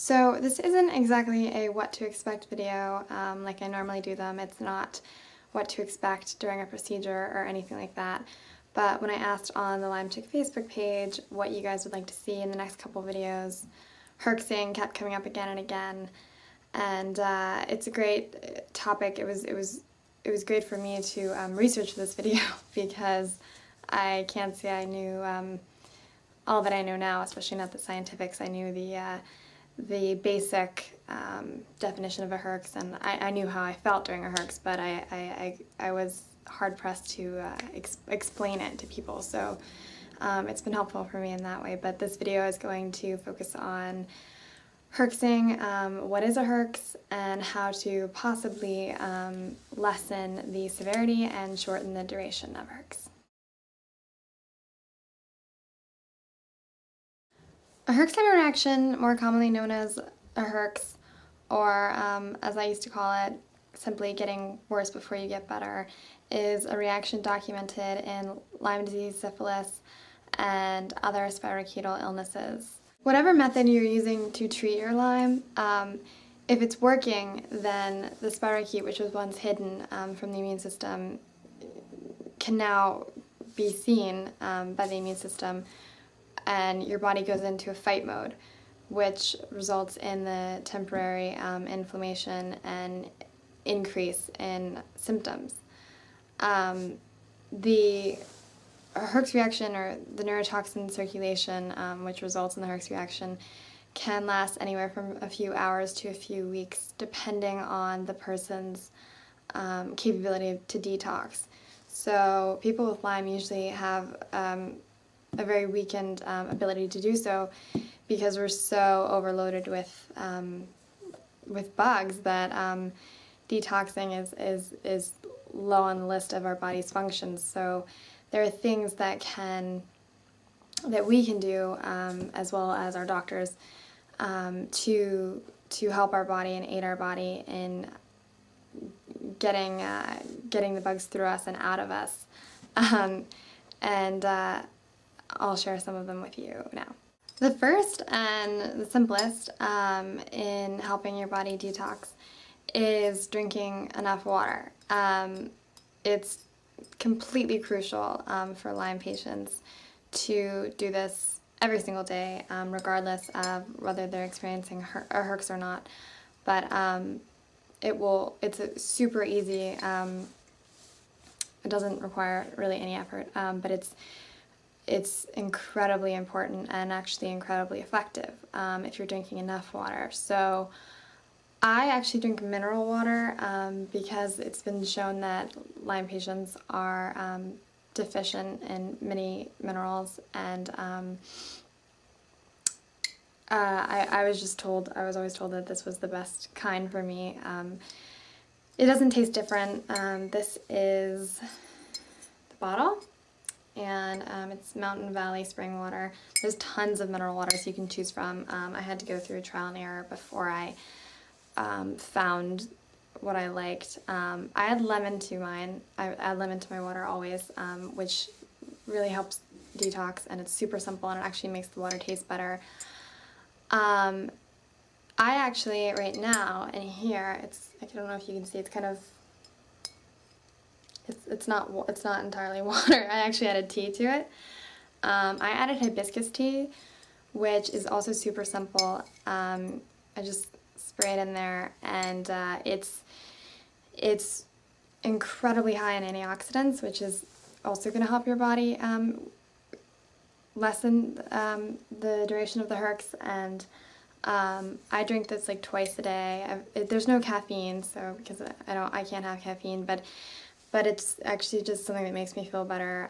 So this isn't exactly a what to expect video like I normally do them. It's not what to expect during a procedure or anything like that. But when I asked on the Lyme Tick Facebook page what you guys would like to see in the next couple videos, herxing kept coming up again and again. And it's a great topic. It was great for me to research this video because I can't say I knew all that I know now, especially not the scientifics. I knew the basic definition of a herx, and I knew how I felt during a herx, but I was hard-pressed to explain it to people, so it's been helpful for me in that way. But this video is going to focus on herxing, what is a herx, and how to possibly lessen the severity and shorten the duration of herx. A Herxheimer reaction, more commonly known as a herx, or as I used to call it, simply getting worse before you get better, is a reaction documented in Lyme disease, syphilis, and other spirochetal illnesses. Whatever method you're using to treat your Lyme, if it's working, then the spirochete, which was once hidden from the immune system, can now be seen by the immune system, and your body goes into a fight mode, which results in the temporary inflammation and increase in symptoms. The herx reaction, or the neurotoxin circulation, which results in the herx reaction, can last anywhere from a few hours to a few weeks, depending on the person's capability to detox. So people with Lyme usually have a very weakened ability to do so because we're so overloaded with bugs that detoxing is low on the list of our body's functions. So there are things that we can do, as well as our doctors, to help our body and aid our body in getting the bugs through us and out of us. I'll share some of them with you now. The first and the simplest in helping your body detox is drinking enough water. It's completely crucial for Lyme patients to do this every single day, regardless of whether they're experiencing a herx or not. But it's super easy. It doesn't require really any effort, but it's incredibly important and actually incredibly effective if you're drinking enough water. So I actually drink mineral water because it's been shown that Lyme patients are deficient in many minerals, and I was always told that this was the best kind for me. It doesn't taste different. This is the bottle, and it's Mountain Valley spring water. There's tons of mineral waters you can choose from. I had to go through trial and error before I found what I liked. I add lemon to mine. I add lemon to my water always, which really helps detox, and it's super simple, and it actually makes the water taste better. I actually, right now, in here, I don't know if you can see, it's kind of, it's not entirely water. I actually added tea to it. I added hibiscus tea, which is also super simple. I just spray it in there, and it's incredibly high in antioxidants, which is also going to help your body lessen the duration of the herx. And I drink this like twice a day. There's no caffeine, so because I can't have caffeine, but it's actually just something that makes me feel better.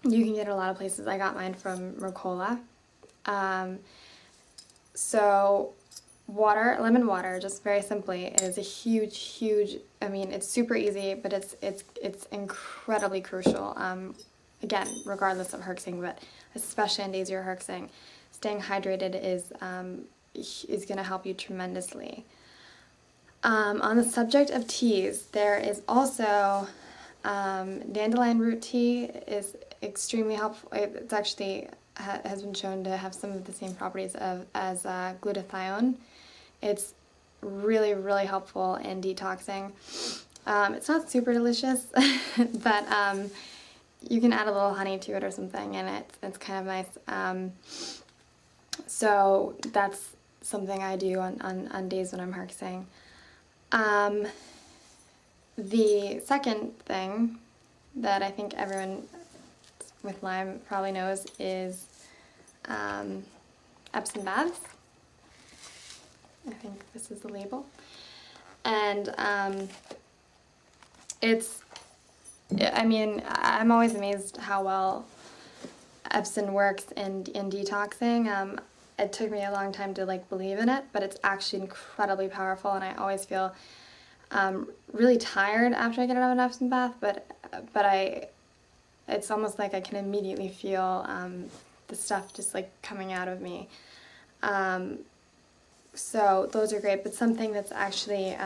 You can get it a lot of places. I got mine from Rocola. So lemon water, just very simply, is a huge, I mean, it's super easy, but it's incredibly crucial. Again, regardless of herxing, but especially on days you're herxing, staying hydrated is going to help you tremendously. On the subject of teas, there is also Dandelion Root Tea is extremely helpful. It's actually has been shown to have some of the same properties as glutathione. It's really, really helpful in detoxing. It's not super delicious, but you can add a little honey to it or something, and it's kind of nice. So that's something I do on days when I'm herxing. The second thing that I think everyone with Lyme probably knows is Epsom baths. I think this is the label. And I mean, I'm always amazed how well Epsom works in detoxing. It took me a long time to believe in it, but it's actually incredibly powerful, and I always feel really tired after I get out of an Epsom bath, but it's almost like I can immediately feel the stuff just coming out of me. So those are great, but something that's actually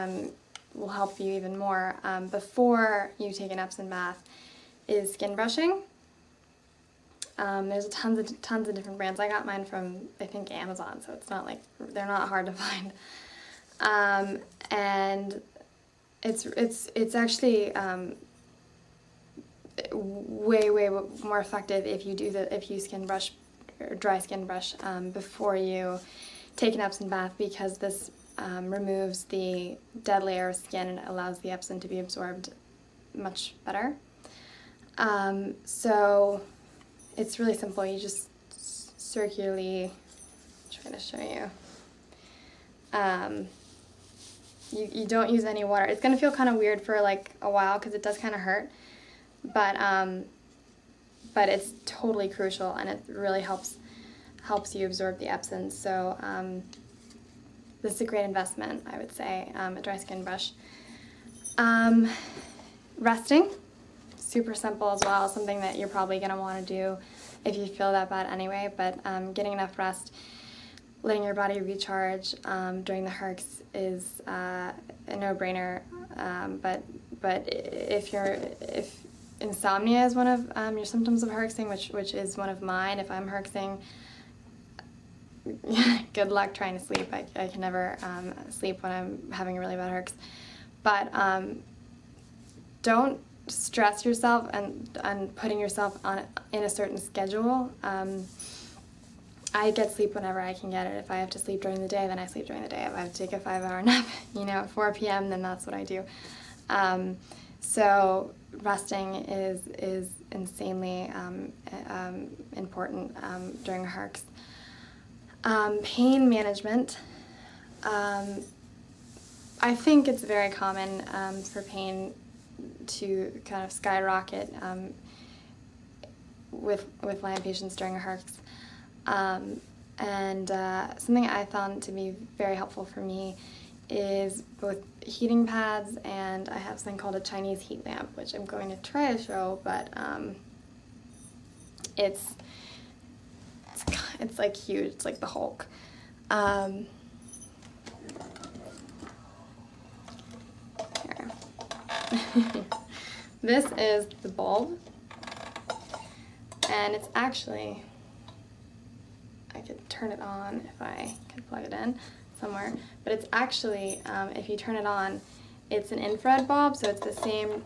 will help you even more before you take an Epsom bath is skin brushing. There's tons of different brands. I got mine from, I think, Amazon, so it's not they're not hard to find. And it's actually way more effective if you skin brush or dry skin brush before you take an Epsom bath, because this removes the dead layer of skin and allows the Epsom to be absorbed much better. So it's really simple. You just circularly, I'm trying to show you. You don't use any water. It's gonna feel kind of weird for a while because it does kind of hurt, but it's totally crucial, and it really helps you absorb the Epsom. So this is a great investment, I would say, a dry skin brush. Resting, super simple as well, something that you're probably going to want to do if you feel that bad anyway, but getting enough rest, letting your body recharge during the herx is a no-brainer, but if insomnia is one of your symptoms of herxing, which is one of mine, if I'm herxing, good luck trying to sleep. I can never sleep when I'm having a really bad herx. But don't stress yourself and putting yourself in a certain schedule. I get sleep whenever I can get it. If I have to sleep during the day, then I sleep during the day. If I have to take a 5-hour nap, at 4 p.m., then that's what I do. So resting is insanely important during a herx. Pain management. I think it's very common for pain to kind of skyrocket with Lyme patients during a herx. And something I found to be very helpful for me is both heating pads, and I have something called a Chinese heat lamp, which I'm going to try to show, but it's huge. It's like the Hulk. Here. This is the bulb, and it's actually, I could turn it on if I could plug it in somewhere, but it's actually, if you turn it on, it's an infrared bulb, so it's the same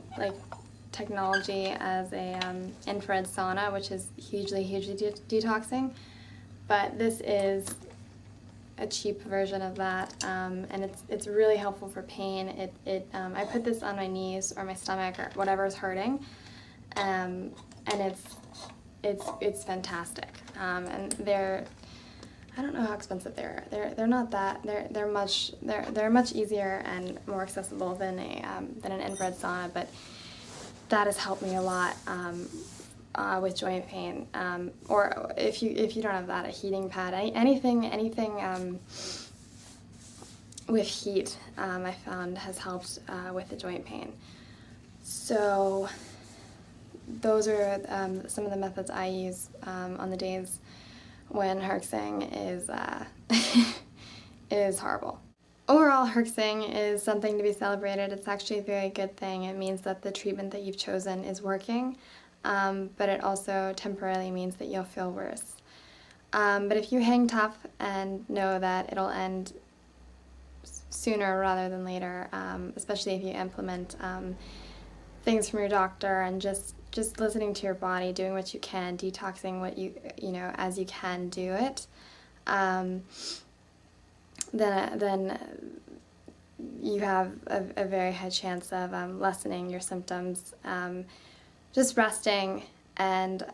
technology as a infrared sauna, which is hugely detoxing. But this is a cheap version of that, and it's really helpful for pain. I put this on my knees or my stomach or whatever's hurting, and it's fantastic. And I don't know how expensive they're. They're not that. They're much easier and more accessible than an infrared sauna, but that has helped me a lot. With joint pain, or if you don't have that, a heating pad, anything with heat, I found has helped with the joint pain. So those are some of the methods I use on the days when herxing is is horrible. Overall, herxing is something to be celebrated. It's actually a very good thing. It means that the treatment that you've chosen is working, but it also temporarily means that you'll feel worse. But if you hang tough and know that it'll end sooner rather than later, especially if you implement things from your doctor and just listening to your body, doing what you can, detoxing what you know as you can do it, then you have a very high chance of lessening your symptoms. Just resting and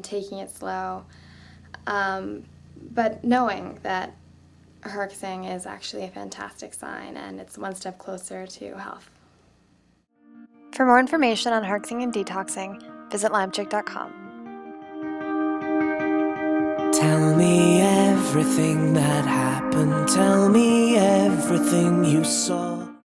taking it slow, but knowing that herxing is actually a fantastic sign and it's one step closer to health. For more information on herxing and detoxing, visit lymechick.com. Tell me everything that happened, tell me everything you saw.